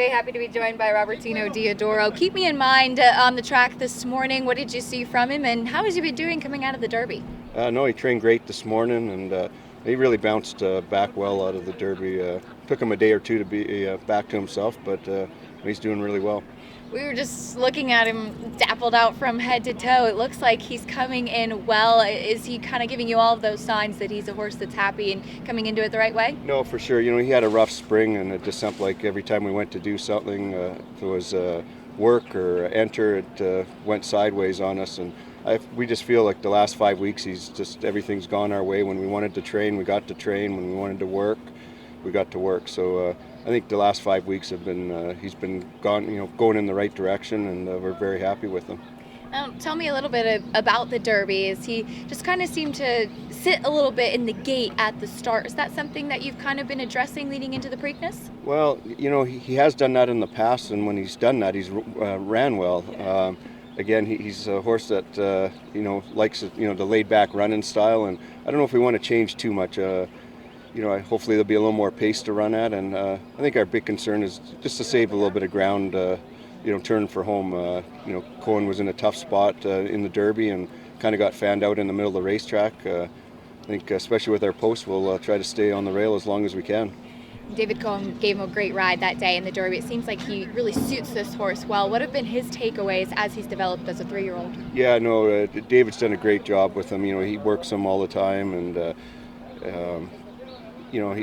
Very happy to be joined by Robertino Diodoro. Keep me in mind on the track this morning. What did you see from him, and how has he been doing coming out of the Derby? No, he trained great this morning, and he really bounced back well out of the Derby. Took him a day or two to be back to himself, but he's doing really well. We were just looking at him dappled out from head to toe. It looks like he's coming in well. Is he kind of giving you all of those signs that he's a horse that's happy and coming into it the right way? No, for sure. He had a rough spring, and it just seemed like every time we went to do something, if it was work or enter, it went sideways on us. And we just feel like the last 5 weeks, everything's gone our way. When we wanted to train, we got to train. When we wanted to work, we got to work. So I think the last 5 weeks have been he's been going in the right direction, and we're very happy with him. Tell me a little bit about the Derby. Is he just kind of seemed to sit a little bit in the gate at the start? Is that something that you've kind of been addressing leading into the Preakness? Well, he has done that in the past, and when he's done that, he's ran well. Again, he's a horse that likes the laid-back running style, and I don't know if we want to change too much. Hopefully there'll be a little more pace to run at, and I think our big concern is just to save a little bit of ground. Turn for home. Cohen was in a tough spot in the Derby and kind of got fanned out in the middle of the racetrack. I think, especially with our post, we'll try to stay on the rail as long as we can. David Cohen gave him a great ride that day in the Derby. It seems like he really suits this horse well. What have been his takeaways as he's developed as a 3-year-old? Yeah, no, David's done a great job with him. He works him all the time, and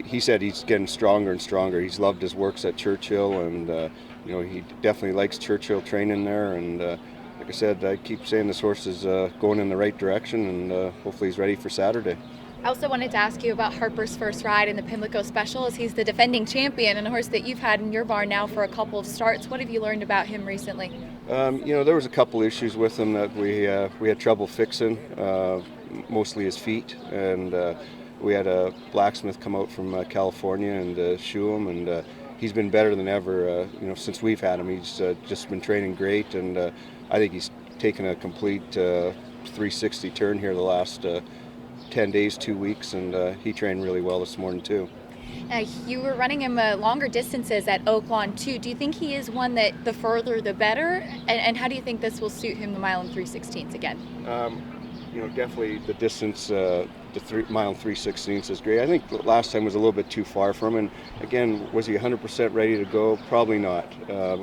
he said he's getting stronger and stronger. He's loved his works at Churchill, and he definitely likes Churchill training there. And like I said, I keep saying this horse is going in the right direction, and hopefully he's ready for Saturday. I also wanted to ask you about Harper's first ride in the Pimlico Special, as he's the defending champion and a horse that you've had in your barn now for a couple of starts. What have you learned about him recently? There was a couple issues with him that we had trouble fixing, mostly his feet, and we had a blacksmith come out from California and shoe him, and he's been better than ever. Since we've had him, he's just been training great, and I think he's taken a complete 360 turn here the last 10 days, 2 weeks, and he trained really well this morning too. You were running him longer distances at Oaklawn too. Do you think he is one that the further the better? And how do you think this will suit him, the mile and 3/16 again? Definitely the distance, the mile and 3/16 is great. I think the last time was a little bit too far from him. And again, was he 100% ready to go? Probably not.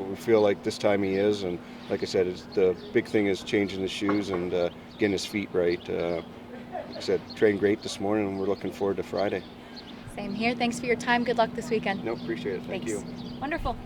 We feel like this time he is. And like I said, the big thing is changing the shoes and getting his feet right. Like I said, trained great this morning, and we're looking forward to Friday. Same here. Thanks for your time. Good luck this weekend. No, appreciate it. Thank Thanks. you. Wonderful.